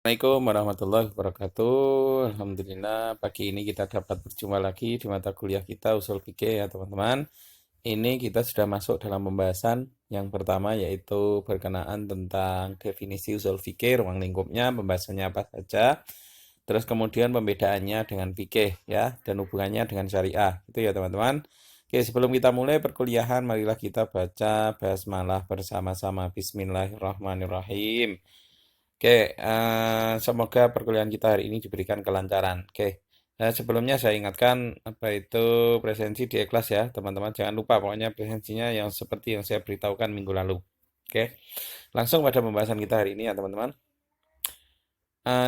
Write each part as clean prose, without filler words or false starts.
Assalamualaikum warahmatullahi wabarakatuh. Alhamdulillah pagi ini kita dapat berjumpa lagi di mata kuliah kita usul fikih ya teman-teman. Ini kita sudah masuk dalam pembahasan yang pertama yaitu berkenaan tentang definisi usul fikih, ruang lingkupnya, pembahasannya apa saja. Terus kemudian pembedaannya dengan fikih ya dan hubungannya dengan syariah. Itu ya teman-teman. Oke, sebelum kita mulai perkuliahan, marilah kita baca basmalah bersama-sama. Bismillahirrahmanirrahim. Oke, semoga perkuliahan kita hari ini diberikan kelancaran. Oke, sebelumnya saya ingatkan apa itu presensi di kelas ya, teman-teman. Jangan lupa pokoknya presensinya yang seperti yang saya beritahukan minggu lalu. Oke, langsung pada pembahasan kita hari ini ya, teman-teman.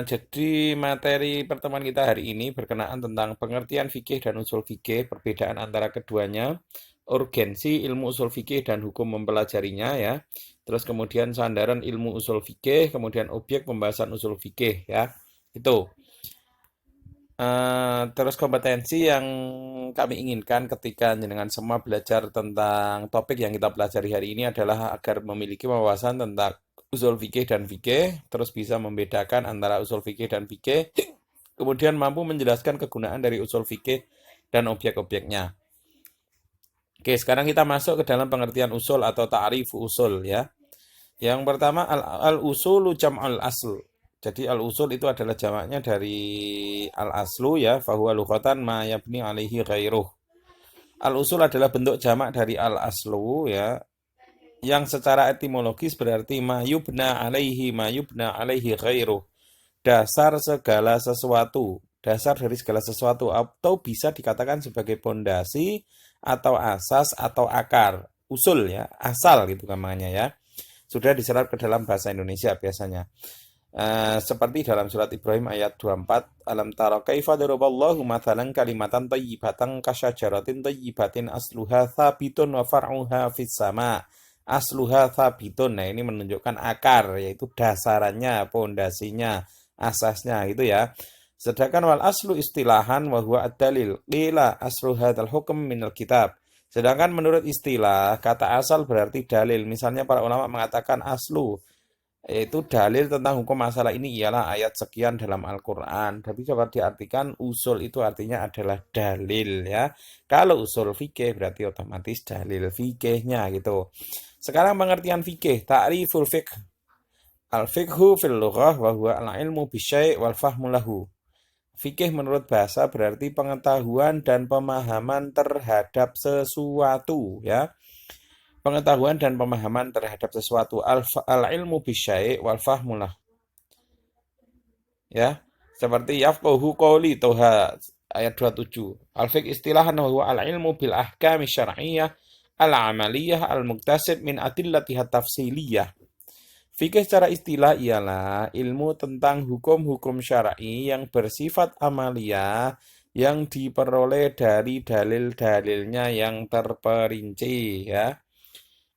Jadi materi pertemuan kita hari ini berkenaan tentang pengertian fikih dan usul fikih, perbedaan antara keduanya, urgensi ilmu usul fikih dan hukum mempelajarinya ya. Terus kemudian sandaran ilmu usul fikih, kemudian objek pembahasan usul fikih ya. Itu. Terus kompetensi yang kami inginkan ketika dengan semua belajar tentang topik yang kita pelajari hari ini adalah agar memiliki wawasan tentang usul fikih dan fikih, terus bisa membedakan antara usul fikih dan fikih, kemudian mampu menjelaskan kegunaan dari usul fikih dan objek-objeknya. Oke, sekarang kita masuk ke dalam pengertian usul atau ta'rif usul ya. Yang pertama al-usulu jam'al asl. Jadi al-usul itu adalah jamaknya dari al-aslu ya, fahuwa lughatan ma yabni alaihi ghairuh. Al-usul adalah bentuk jamak dari al-aslu ya, yang secara etimologis berarti ma yubna alaihi ghairuh. Dasar segala sesuatu, dasar dari segala sesuatu atau bisa dikatakan sebagai pondasi atau asas atau akar. Usul ya, asal gitu namanya ya. Sudah diserap ke dalam bahasa Indonesia biasanya. Seperti dalam surat Ibrahim ayat 24, alam tara kaifa daraballahu mathalan kalimatan thayyibatan kasyajaratin thayyibatin asluha tsabitun wa far'uha fis sama. Asluha tsabitun. Nah, ini menunjukkan akar, yaitu dasarannya, pondasinya, asasnya gitu ya. Sedangkan wal aslu istilahan wa huwa ad-dalil. Qila aslu hadzal hukm minal kitab. Sedangkan menurut istilah, kata asal berarti dalil. Misalnya para ulama mengatakan aslu, yaitu dalil tentang hukum masalah ini ialah ayat sekian dalam Al-Quran. Tapi coba diartikan usul itu artinya adalah dalil ya. Kalau usul fikih berarti otomatis dalil fikihnya gitu. Sekarang pengertian fikih, ta'riful fiqh. Al-fiqhu fil lughah wa huwa al-ilmu bisyai' wal fahmu lahu. Fikih menurut bahasa berarti pengetahuan dan pemahaman terhadap sesuatu ya. Pengetahuan dan pemahaman terhadap sesuatu al-ilmu bisyai' wal fahmulah ya. Seperti yafqahu qouli Toha ayat 27. Al-fiqh istilahan wa huwa al-ilmu bil ahkami syar'iyyah al-amaliyah al-muktasib min adillatiha tafsiliyah. Fikih secara istilah ialah ilmu tentang hukum-hukum syar'i yang bersifat amalia yang diperoleh dari dalil-dalilnya yang terperinci ya.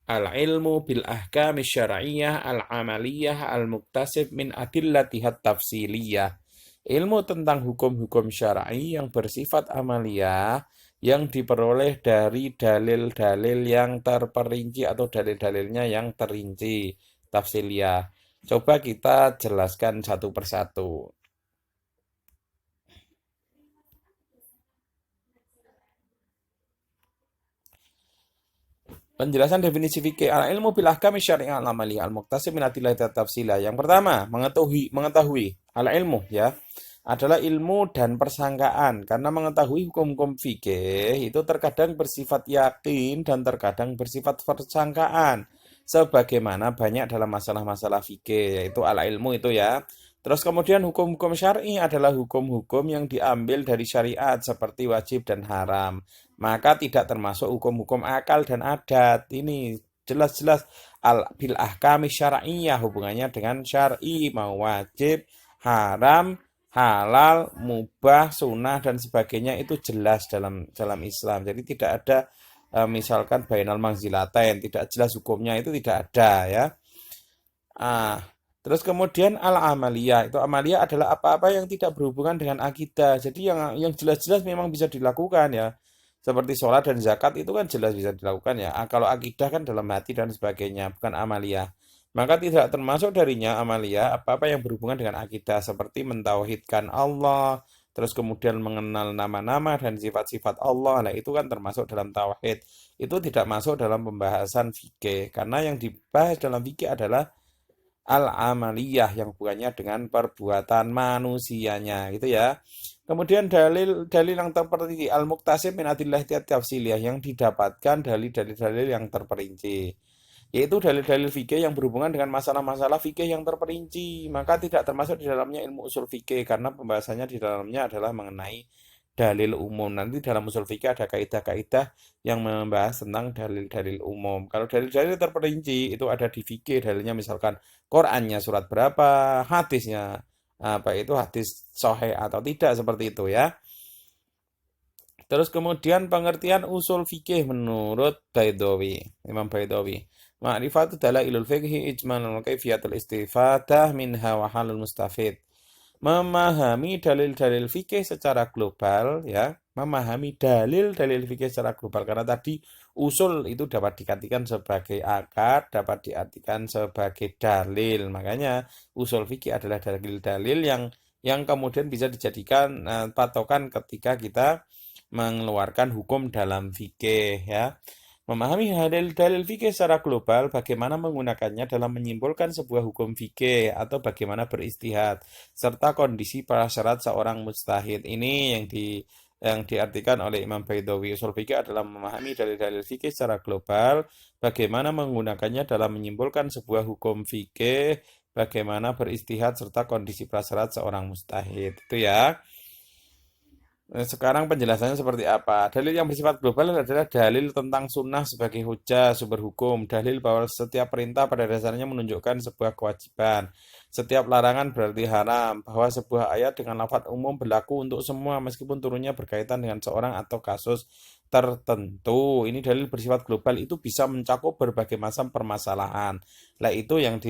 Al-ilmu bil ahkami syar'iyyah al-amaliyah al-muktasib min adillatihat tafsiliyah. Ilmu tentang hukum-hukum syar'i yang bersifat amalia yang diperoleh dari dalil-dalil yang terperinci atau dalil-dalilnya yang terinci. Tafsiliyah. Coba kita jelaskan satu persatu. Penjelasan definisi fikih al-ilmu bil ahkami syari'ah al-amaliyah al-muktasib min adillahi tafsilah. Yang pertama, mengetahui al-ilmu ya adalah ilmu dan persangkaan karena mengetahui hukum-hukum fikih itu terkadang bersifat yakin dan terkadang bersifat persangkaan sebagaimana banyak dalam masalah-masalah fikih yaitu al-ilmu itu ya. Terus kemudian hukum-hukum syar'i adalah hukum-hukum yang diambil dari syariat seperti wajib dan haram. Maka tidak termasuk hukum-hukum akal dan adat. Ini jelas-jelas bil ahkami syar'iyyah hubungannya dengan syar'i, mau wajib, haram, halal, mubah, sunnah dan sebagainya itu jelas dalam Islam. Jadi tidak ada misalkan bainal manzilatain, tidak jelas hukumnya itu tidak ada ya. Terus kemudian al-amaliyah, itu amaliyah adalah apa-apa yang tidak berhubungan dengan akidah. Jadi yang jelas-jelas memang bisa dilakukan ya. Seperti sholat dan zakat itu kan jelas bisa dilakukan ya. Kalau akidah kan dalam hati dan sebagainya, bukan amaliyah. Maka tidak termasuk darinya amalia apa-apa yang berhubungan dengan akidah seperti mentauhidkan Allah, terus kemudian mengenal nama-nama dan sifat-sifat Allah. Nah, itu kan termasuk dalam tauhid. Itu tidak masuk dalam pembahasan fikih karena yang dibahas dalam fikih adalah al-amaliyah yang bukannya dengan perbuatan manusianya gitu ya. Kemudian dalil yang terperinci al-muktasib min adillah tafsiliyah yang didapatkan dari dalil-dalil yang terperinci yaitu dalil-dalil fikih yang berhubungan dengan masalah-masalah fikih yang terperinci, maka tidak termasuk di dalamnya ilmu usul fikih karena pembahasannya di dalamnya adalah mengenai dalil umum. Nanti dalam usul fikih ada kaidah-kaidah yang membahas tentang dalil-dalil umum. Kalau dalil-dalil terperinci itu ada di fikih, dalilnya misalkan Qur'annya surat berapa, hadisnya apa itu hadis sahih atau tidak seperti itu ya. Terus kemudian pengertian usul fikih menurut Baidawi, Imam Baidawi. Ma'rifatu dalailul fikhi ijmalul kaifiyatul istifadah minha wa halul mustafid. Memahami dalil-dalil fikih secara global ya, memahami dalil-dalil fikih secara global karena tadi usul itu dapat diartikan sebagai akad, dapat diartikan sebagai dalil. Makanya usul fikih adalah dalil-dalil yang kemudian bisa dijadikan patokan ketika kita mengeluarkan hukum dalam fikih ya. Memahami dalil-dalil fikih secara global, bagaimana menggunakannya dalam menyimpulkan sebuah hukum fikih atau bagaimana beristihad, serta kondisi prasyarat seorang mujtahid. Ini yang diartikan oleh Imam Baidawi. Usul fikih adalah memahami dalil-dalil fikih secara global, bagaimana menggunakannya dalam menyimpulkan sebuah hukum fikih, bagaimana beristihad serta kondisi prasyarat seorang mujtahid. Itu ya. Sekarang penjelasannya seperti apa? Dalil yang bersifat global adalah dalil tentang sunnah sebagai hujah, sumber hukum. Dalil bahwa setiap perintah pada dasarnya menunjukkan sebuah kewajiban. Setiap larangan berarti haram. Bahwa sebuah ayat dengan lafaz umum berlaku untuk semua meskipun turunnya berkaitan dengan seorang atau kasus tertentu. Ini dalil bersifat global itu bisa mencakup berbagai macam permasalahan. Lah itu yang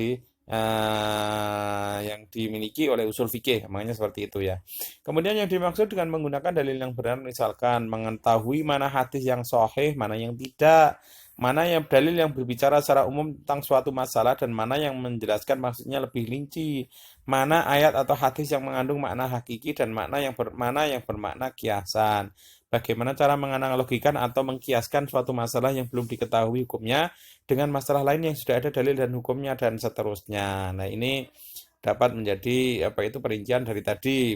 dimiliki oleh usul fikih, makanya seperti itu ya. Kemudian yang dimaksud dengan menggunakan dalil yang benar, misalkan mengetahui mana hadis yang sahih, mana yang tidak, mana yang dalil yang berbicara secara umum tentang suatu masalah dan mana yang menjelaskan maksudnya lebih rinci, mana ayat atau hadis yang mengandung makna hakiki dan mana yang bermakna kiasan. Bagaimana cara menganalogikan atau mengkiaskan suatu masalah yang belum diketahui hukumnya dengan masalah lain yang sudah ada dalil dan hukumnya dan seterusnya. Nah, ini dapat menjadi apa itu perincian dari tadi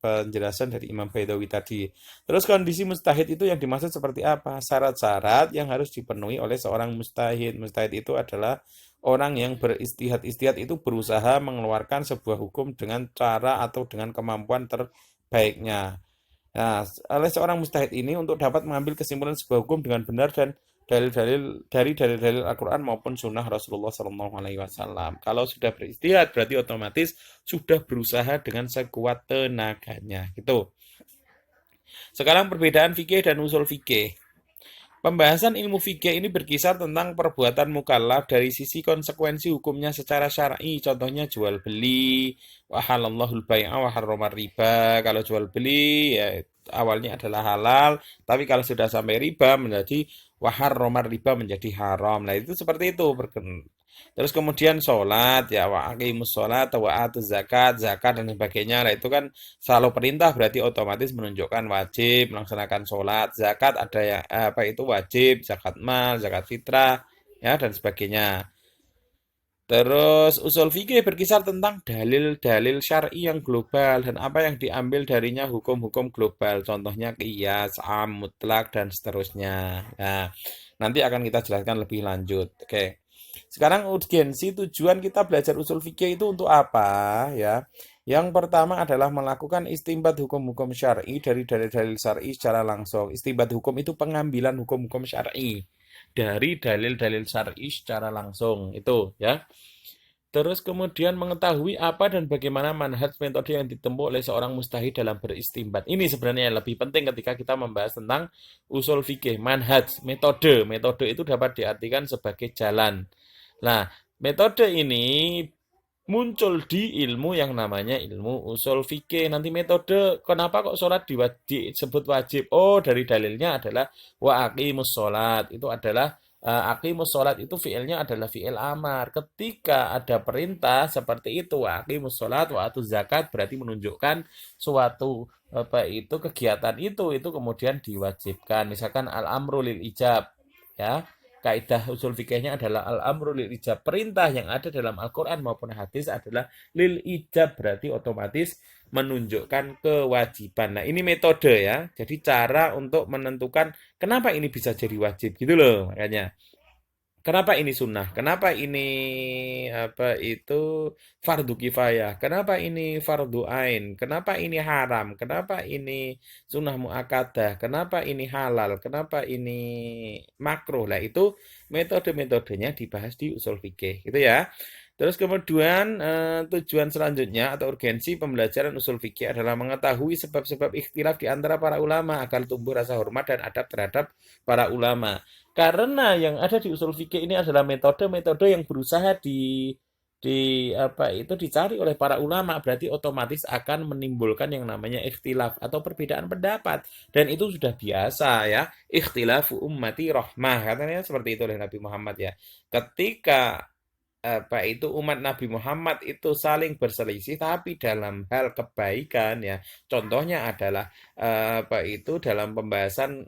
penjelasan dari Imam Baidawi tadi. Terus kondisi mustahid itu yang dimaksud seperti apa? Syarat-syarat yang harus dipenuhi oleh seorang mustahid. Mustahid itu adalah orang yang beristihad. Istihad itu berusaha mengeluarkan sebuah hukum dengan cara atau dengan kemampuan terbaiknya. Nah, oleh seorang mustahid ini untuk dapat mengambil kesimpulan sebuah hukum dengan benar dan dalil-dalil Al-Quran maupun sunnah Rasulullah SAW. Kalau sudah beristihad berarti otomatis sudah berusaha dengan sekuat tenaganya. Gitu. Sekarang perbedaan fikih dan usul fikih. Pembahasan ilmu fikih ini berkisar tentang perbuatan mukallaf dari sisi konsekuensi hukumnya secara syar'i. Contohnya jual beli, wa halallahul bai'a wa harramar riba. Kalau jual beli ya awalnya adalah halal, tapi kalau sudah sampai riba menjadi wa harramar riba menjadi haram. Nah, itu seperti itu. Terus kemudian sholat, ya wa aqimus sholat, wa atuz zakat, zakat dan sebagainya. Nah, itu kan selalu perintah berarti otomatis menunjukkan wajib melaksanakan sholat. Zakat ada yang apa itu wajib, zakat mal, zakat fitrah, ya dan sebagainya. Terus usul fikih berkisar tentang dalil-dalil syar'i yang global dan apa yang diambil darinya hukum-hukum global. Contohnya qiyas, am, mutlak dan seterusnya. Nah, nanti akan kita jelaskan lebih lanjut. Oke. Sekarang urgensi tujuan kita belajar usul fikih itu untuk apa ya? Yang pertama adalah melakukan istimbat hukum-hukum syar'i dari dalil-dalil syar'i secara langsung. Istimbat hukum itu pengambilan hukum-hukum syar'i dari dalil-dalil syar'i secara langsung. Itu ya. Terus kemudian mengetahui apa dan bagaimana manhaj metode yang ditempuh oleh seorang mustahid dalam beristimbat. Ini sebenarnya yang lebih penting ketika kita membahas tentang usul fikih. Manhaj, metode. Metode itu dapat diartikan sebagai jalan. Nah, metode ini muncul di ilmu yang namanya ilmu usul fikih. Nanti metode, kenapa kok sholat disebut wajib? Oh, dari dalilnya adalah wa aqimus sholat. Itu adalah Aqimus sholat itu fiilnya adalah fiil amar. Ketika ada perintah seperti itu, aqimus sholat wa atuz zakat berarti menunjukkan suatu apa itu kegiatan itu kemudian diwajibkan. Misalkan al-amru lil ijab, ya. Kaidah usul fikihnya adalah al-amru lil ijab. Perintah yang ada dalam Al-Qur'an maupun hadis adalah lil ijab berarti otomatis menunjukkan kewajiban. Nah, ini metode ya. Jadi cara untuk menentukan kenapa ini bisa jadi wajib gitu loh makanya. Kenapa ini sunnah? Kenapa ini apa itu fardu kifayah? Kenapa ini fardu ain? Kenapa ini haram? Kenapa ini sunnah muakkadah? Kenapa ini halal? Kenapa ini makruh? Lah itu metode-metodenya dibahas di usul fikih, gitu ya. Terus kemudian tujuan selanjutnya atau urgensi pembelajaran usul fikih adalah mengetahui sebab-sebab ikhtilaf di antara para ulama agar tumbuh rasa hormat dan adab terhadap para ulama. Karena yang ada di usul fikih ini adalah metode-metode yang berusaha di apa itu dicari oleh para ulama, berarti otomatis akan menimbulkan yang namanya ikhtilaf atau perbedaan pendapat, dan itu sudah biasa ya. Ikhtilafu ummati rahmah katanya seperti itu oleh Nabi Muhammad ya. Ketika apa itu umat Nabi Muhammad itu saling berselisih tapi dalam hal kebaikan ya, contohnya adalah apa itu dalam pembahasan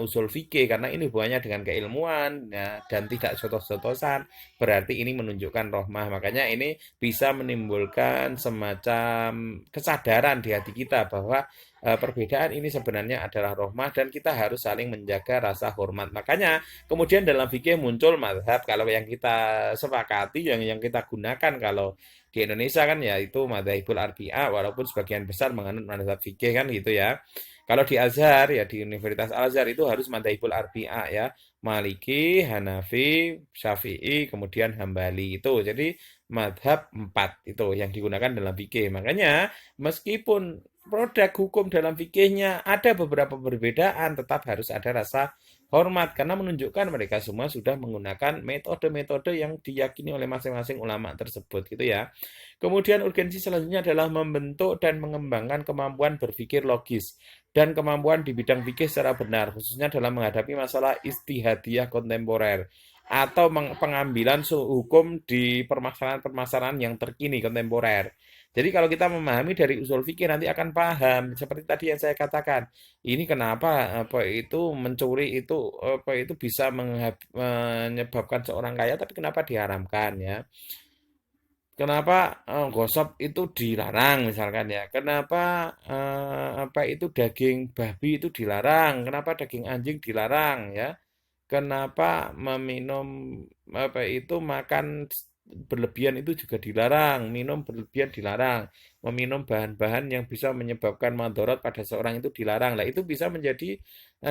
usul fikih, karena ini hubungannya dengan keilmuan ya, dan tidak jotos-jotosan, berarti ini menunjukkan rohmah. Makanya ini bisa menimbulkan semacam kesadaran di hati kita bahwa perbedaan ini sebenarnya adalah rohmah dan kita harus saling menjaga rasa hormat. Makanya kemudian dalam fikih muncul mazhab, kalau yang kita sepakati, yang kita gunakan kalau di Indonesia kan ya itu madzhabul arbi'ah, walaupun sebagian besar menganut mazhab fikih kan gitu ya. Kalau di Azhar ya di Universitas Al-Azhar itu harus madzhabul arbi'ah ya. Maliki, Hanafi, Syafi'i, kemudian Hambali itu. Jadi madhab 4 itu yang digunakan dalam fikih. Makanya meskipun produk hukum dalam fikihnya ada beberapa perbedaan, tetap harus ada rasa hormat karena menunjukkan mereka semua sudah menggunakan metode-metode yang diyakini oleh masing-masing ulama tersebut gitu ya. Kemudian urgensi selanjutnya adalah membentuk dan mengembangkan kemampuan berpikir logis dan kemampuan di bidang fikih secara benar, khususnya dalam menghadapi masalah istihadiyah kontemporer atau pengambilan hukum di permasalahan-permasalahan yang terkini kontemporer. Jadi kalau kita memahami dari usul fikih nanti akan paham seperti tadi yang saya katakan. Ini kenapa apa itu mencuri itu apa itu bisa menyebabkan seorang kaya, tapi kenapa diharamkan ya? Kenapa gosok itu dilarang misalkan ya? Kenapa apa itu daging babi itu dilarang? Kenapa daging anjing dilarang ya? Kenapa meminum apa itu makan berlebihan itu juga dilarang, minum berlebihan dilarang, meminum bahan-bahan yang bisa menyebabkan mandorot pada seorang itu dilarang. Lah itu bisa menjadi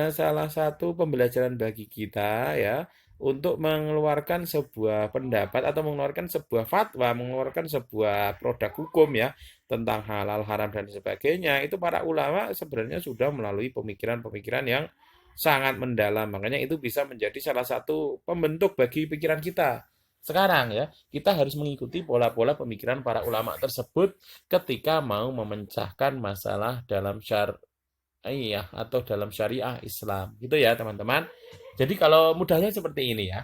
salah satu pembelajaran bagi kita ya untuk mengeluarkan sebuah pendapat atau mengeluarkan sebuah fatwa, mengeluarkan sebuah produk hukum ya tentang halal, haram dan sebagainya. Itu para ulama sebenarnya sudah melalui pemikiran-pemikiran yang sangat mendalam. Makanya itu bisa menjadi salah satu pembentuk bagi pikiran kita. Sekarang ya, kita harus mengikuti pola-pola pemikiran para ulama tersebut ketika mau memecahkan masalah dalam syariah atau dalam syariah Islam. Gitu ya, teman-teman. Jadi kalau mudahnya seperti ini ya.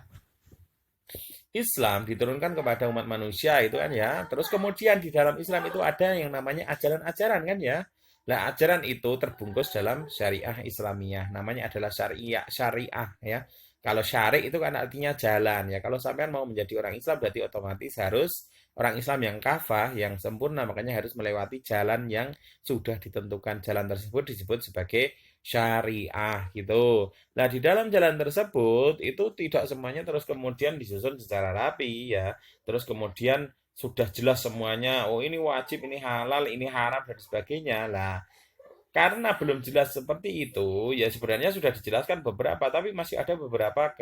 Islam diturunkan kepada umat manusia itu kan ya. Terus kemudian di dalam Islam itu ada yang namanya ajaran-ajaran kan ya. Nah, ajaran itu terbungkus dalam syariah Islamiyah. Namanya adalah syariah ya. Kalau syari itu kan artinya jalan ya. Kalau sampean mau menjadi orang Islam berarti otomatis harus orang Islam yang kafah, yang sempurna, makanya harus melewati jalan yang sudah ditentukan. Jalan tersebut disebut sebagai syariah gitu. Nah, di dalam jalan tersebut itu tidak semuanya terus kemudian disusun secara rapi ya. Terus kemudian sudah jelas semuanya, oh ini wajib, ini halal, ini haram dan sebagainya. Lah, karena belum jelas seperti itu, ya sebenarnya sudah dijelaskan beberapa, tapi masih ada beberapa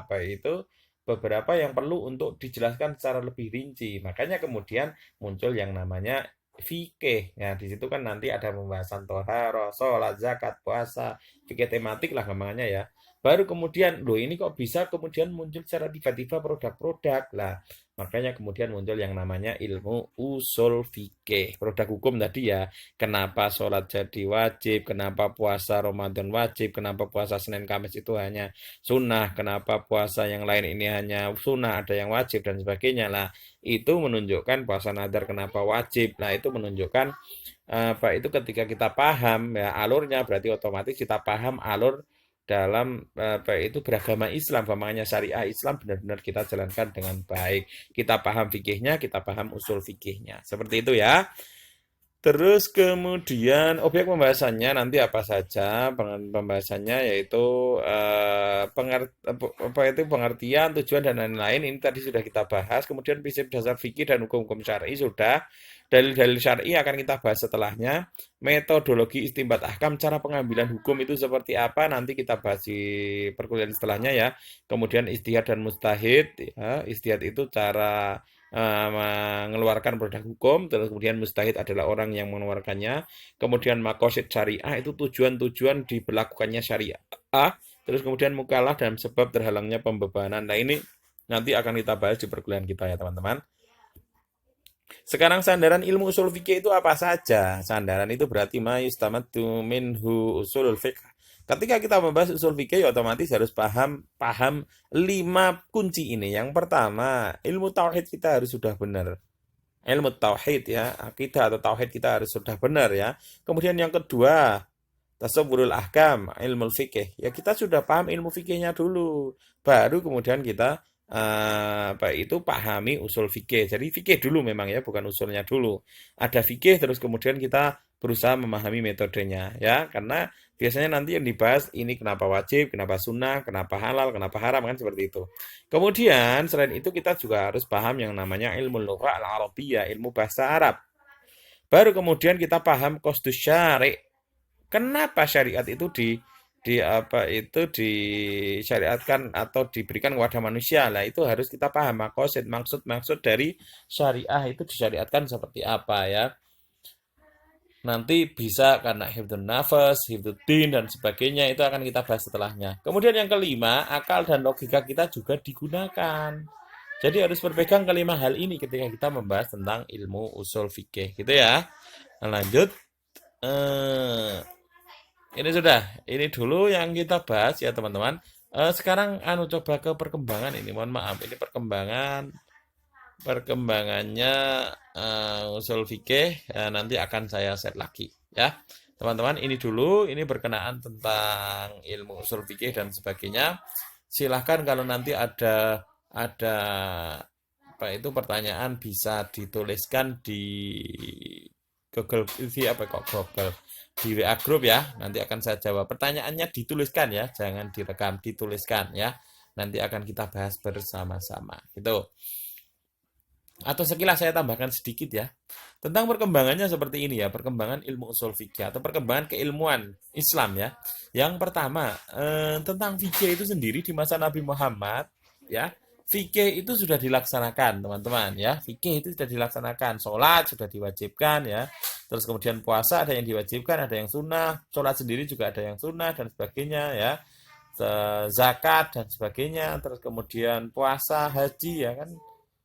apa itu beberapa yang perlu untuk dijelaskan secara lebih rinci. Makanya kemudian muncul yang namanya fikih. Ya, di situ kan nanti ada pembahasan toharoh, sholat, zakat, puasa, fikih tematik lah namanya ya. Baru kemudian, loh ini kok bisa kemudian muncul secara tiba-tiba produk-produk. Lah, makanya kemudian muncul yang namanya ilmu usul fikih. Produk hukum tadi ya, kenapa sholat jadi wajib, kenapa puasa Ramadan wajib, kenapa puasa Senin Kamis itu hanya sunnah, kenapa puasa yang lain ini hanya sunnah, ada yang wajib dan sebagainya. Lah, itu menunjukkan puasa nadar kenapa wajib. Nah, itu menunjukkan apa itu ketika kita paham ya alurnya berarti otomatis kita paham alur dalam apa itu beragama Islam, makanya syariah Islam benar-benar kita jalankan dengan baik. Kita paham fikihnya, kita paham usul fikihnya. Seperti itu ya. Terus kemudian objek pembahasannya nanti apa saja? Pembahasannya yaitu apa itu pengertian, tujuan dan lain-lain. Ini tadi sudah kita bahas. Kemudian prinsip dasar fikih dan hukum-hukum syar'i sudah. Dalil-dalil syar'i akan kita bahas setelahnya. Metodologi istinbat ahkam, cara pengambilan hukum itu seperti apa? Nanti kita bahas di perkuliahan setelahnya ya. Kemudian ijtihad dan mustahid. Ya. Ijtihad itu cara mengeluarkan produk hukum, terus kemudian mustahid adalah orang yang mengeluarkannya, kemudian makosid syariah itu tujuan-tujuan diberlakukannya syariah, terus kemudian mukalah dan sebab terhalangnya pembebanan. Nah ini nanti akan kita bahas di perkuliahan kita ya teman-teman. Sekarang sandaran ilmu usul fikih itu apa saja? Sandaran itu berarti ma yustamadu minhu usulul fiqh. Ketika kita membahas usul fikih, otomatis harus paham 5 kunci ini. Yang pertama, ilmu tauhid kita harus sudah benar. Ilmu tauhid ya, akidah atau tauhid kita harus sudah benar ya. Kemudian yang kedua, tasawwurul ahkam, ilmu fikih. Ya kita sudah paham ilmu fikihnya dulu. Baru kemudian kita apa itu pahami usul fikih. Jadi fikih dulu memang ya, bukan usulnya dulu. Ada fikih terus kemudian kita berusaha memahami metodenya ya, karena biasanya nanti yang dibahas ini kenapa wajib, kenapa sunnah, kenapa halal, kenapa haram kan seperti itu. Kemudian selain itu kita juga harus paham yang namanya ilmu lughah al-arabiyyah, ilmu bahasa Arab. Baru kemudian kita paham qasdus syari'. Kenapa syariat itu di apa itu disyariatkan atau diberikan kepada manusia? Lah itu harus kita paham maksud dari syariah itu disyariatkan seperti apa ya. Nanti bisa karena hifdzun nafas, hifdzuddin dan sebagainya itu akan kita bahas setelahnya. Kemudian yang kelima, akal dan logika kita juga digunakan. Jadi harus berpegang kelima hal ini ketika kita membahas tentang ilmu usul fikih gitu ya. Nah, lanjut. Ini sudah, ini dulu yang kita bahas ya teman-teman. Sekarang coba ke perkembangan ini. Mohon maaf, ini perkembangannya usul fikih nanti akan saya share lagi ya. Teman-teman, ini dulu ini berkenaan tentang ilmu usul fikih dan sebagainya. Silahkan kalau nanti ada apa itu pertanyaan bisa dituliskan di Google apa kok Google di WA group ya. Nanti akan saya jawab. Pertanyaannya dituliskan ya, jangan direkam, dituliskan ya. Nanti akan kita bahas bersama-sama. Gitu. Atau sekilas saya tambahkan sedikit ya. Tentang perkembangannya seperti ini ya, perkembangan ilmu usul fikih atau perkembangan keilmuan Islam ya. Yang pertama, tentang fikih itu sendiri di masa Nabi Muhammad ya. Fikih itu sudah dilaksanakan, teman-teman ya. Fikih itu sudah dilaksanakan, sholat sudah diwajibkan ya. Terus kemudian puasa ada yang diwajibkan, ada yang sunnah. Sholat sendiri juga ada yang sunnah dan sebagainya ya. Zakat dan sebagainya. Terus kemudian puasa, haji ya kan.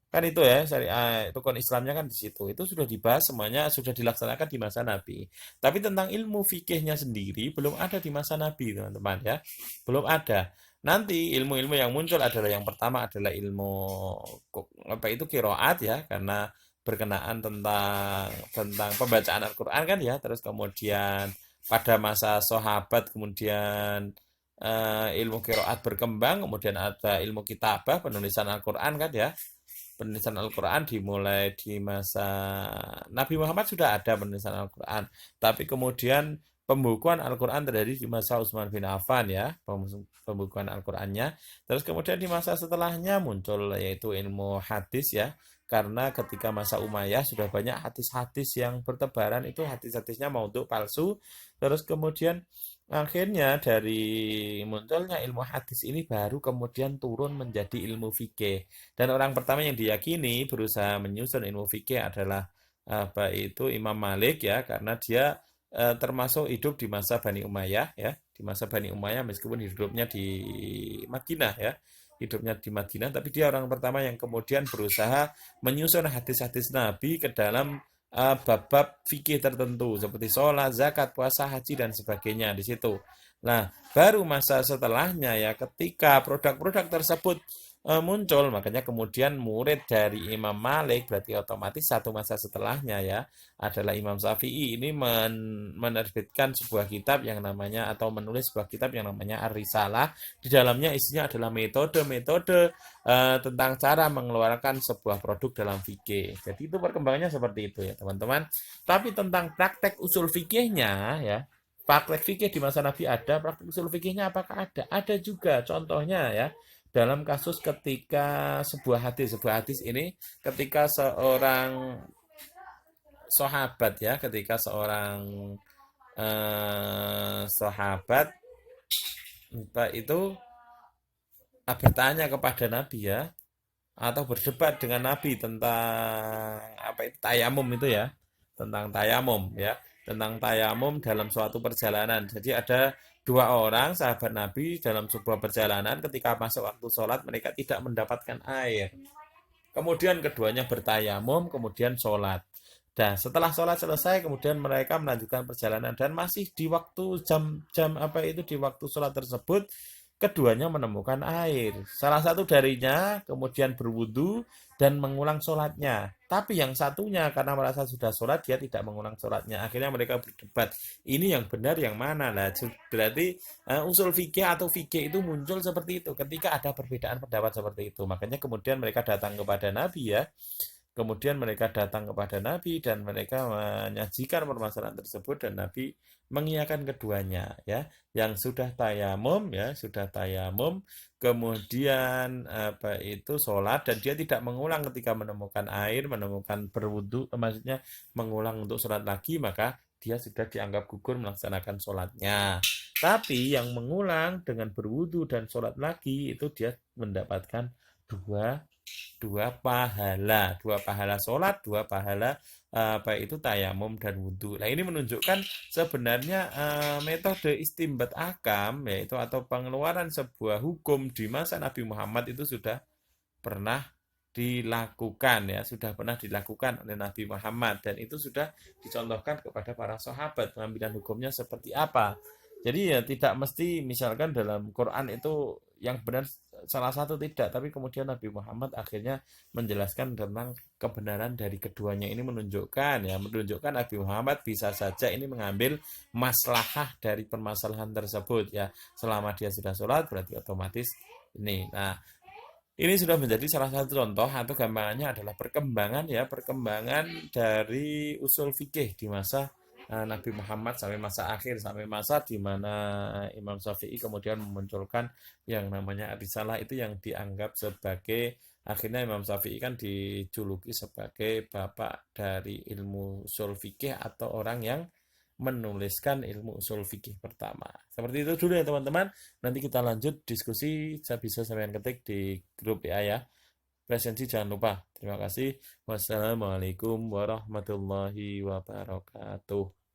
Kan itu ya, syariah rukun Islamnya kan di situ. Itu sudah dibahas semuanya, sudah dilaksanakan di masa Nabi. Tapi tentang ilmu fikihnya sendiri belum ada di masa Nabi, teman-teman ya. Belum ada. Nanti ilmu-ilmu yang muncul adalah yang pertama adalah ilmu apa itu qiraat ya, karena berkenaan tentang pembacaan Al-Qur'an kan ya. Terus kemudian pada masa sahabat kemudian ilmu qiraat berkembang, kemudian ada ilmu kitabah, penulisan Al-Qur'an kan ya. Penulisan Al-Quran dimulai di masa Nabi Muhammad sudah ada penulisan Al-Quran. Tapi kemudian pembukuan Al-Quran terjadi di masa Utsman bin Affan ya, pembukuan Al-Qurannya. Terus kemudian di masa setelahnya muncul yaitu ilmu hadis ya. Karena ketika masa Umayyah sudah banyak hadis-hadis yang bertebaran, itu hadis-hadisnya maudhu palsu. Terus kemudian akhirnya dari munculnya ilmu hadis ini baru kemudian turun menjadi ilmu fikih. Dan orang pertama yang diyakini berusaha menyusun ilmu fikih adalah apa itu Imam Malik ya, karena dia termasuk hidup di masa Bani Umayyah ya, di masa Bani Umayyah meskipun hidupnya di Madinah ya, hidupnya di Madinah, tapi dia orang pertama yang kemudian berusaha menyusun hadis-hadis Nabi ke dalam bab-bab fikih tertentu seperti sholat, zakat, puasa, haji dan sebagainya di situ. Nah, baru masa setelahnya ya ketika produk-produk tersebut muncul, makanya kemudian murid dari Imam Malik berarti otomatis satu masa setelahnya ya adalah Imam Syafi'i ini menerbitkan sebuah kitab yang namanya atau menulis sebuah kitab yang namanya Ar-Risalah. Di dalamnya isinya adalah metode-metode tentang cara mengeluarkan sebuah produk dalam fikih. Jadi itu perkembangannya seperti itu ya teman-teman. Tapi tentang praktek usul fikihnya ya, praktek fikih di masa Nabi ada, praktek usul fikihnya apakah ada? Ada juga. Contohnya ya, dalam kasus ketika sebuah hadis ini ketika seorang sahabat ya, ketika seorang sahabat itu bertanya kepada Nabi ya, atau berdebat dengan Nabi tentang apa itu tayamum itu ya, tentang tayamum ya, tentang tayamum dalam suatu perjalanan. Jadi ada dua orang sahabat Nabi dalam sebuah perjalanan ketika masuk waktu sholat mereka tidak mendapatkan air. Kemudian keduanya bertayamum, kemudian sholat. Dan setelah sholat selesai, kemudian mereka melanjutkan perjalanan dan masih di waktu jam-jam apa itu di waktu sholat tersebut, keduanya menemukan air. Salah satu darinya kemudian berwudu dan mengulang sholatnya. Tapi yang satunya karena merasa sudah sholat, dia tidak mengulang sholatnya. Akhirnya mereka berdebat. Ini yang benar, yang mana? Nah, berarti usul fikih atau fikih itu muncul seperti itu. Ketika ada perbedaan pendapat seperti itu. Makanya kemudian mereka datang kepada Nabi ya. Kemudian mereka datang kepada Nabi dan mereka menyajikan permasalahan tersebut dan Nabi mengiyakan keduanya ya. Yang sudah tayamum ya, sudah tayamum, kemudian apa itu sholat dan dia tidak mengulang ketika menemukan air, menemukan berwudu, maksudnya mengulang untuk sholat lagi, maka dia sudah dianggap gugur melaksanakan sholatnya. Tapi yang mengulang dengan berwudu dan sholat lagi itu dia mendapatkan dua dua pahala sholat, dua pahala baik itu tayamum dan wudhu. Nah ini menunjukkan sebenarnya metode istimbat akam yaitu atau pengeluaran sebuah hukum di masa Nabi Muhammad itu sudah pernah dilakukan ya, sudah pernah dilakukan oleh Nabi Muhammad dan itu sudah dicontohkan kepada para sahabat pengambilan hukumnya seperti apa. Jadi ya tidak mesti misalkan dalam Quran itu yang benar salah satu tidak, tapi kemudian Nabi Muhammad akhirnya menjelaskan tentang kebenaran dari keduanya. Ini menunjukkan Nabi Muhammad bisa saja ini mengambil maslahah dari permasalahan tersebut ya. Selama dia sudah sholat berarti otomatis ini. Nah, ini sudah menjadi salah satu contoh atau gambarannya adalah perkembangan dari usul fikih di masa Nabi Muhammad sampai masa akhir, sampai masa di mana Imam Syafi'i kemudian memunculkan yang namanya Risalah itu yang dianggap sebagai akhirnya Imam Syafi'i kan dijuluki sebagai bapak dari ilmu usul fikih atau orang yang menuliskan ilmu usul fikih pertama. Seperti itu dulu ya teman-teman. Nanti kita lanjut diskusi, saya bisa sampean ketik di grup WA ya. Presensi jangan lupa. Terima kasih. Wassalamualaikum warahmatullahi wabarakatuh.